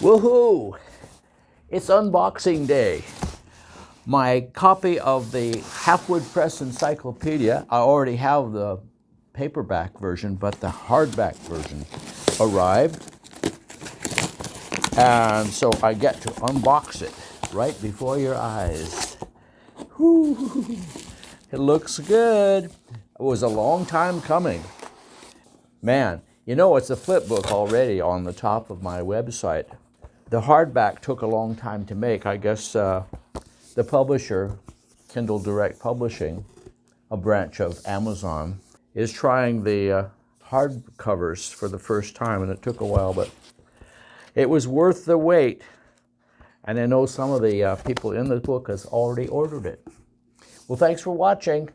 Woohoo! It's unboxing day. My copy of the Halfwood Press Encyclopedia, I already have the paperback version, but the hardback version arrived. And so I get to unbox it right before your eyes. Whew. It looks good. It was a long time coming. Man, you know it's a flip book already on the top of my website. The hardback took a long time to make. I guess the publisher, Kindle Direct Publishing, a branch of Amazon, is trying the hardcovers for the first time, and it took a while, but it was worth the wait. And I know some of the people in the book has already ordered it. Well, thanks for watching.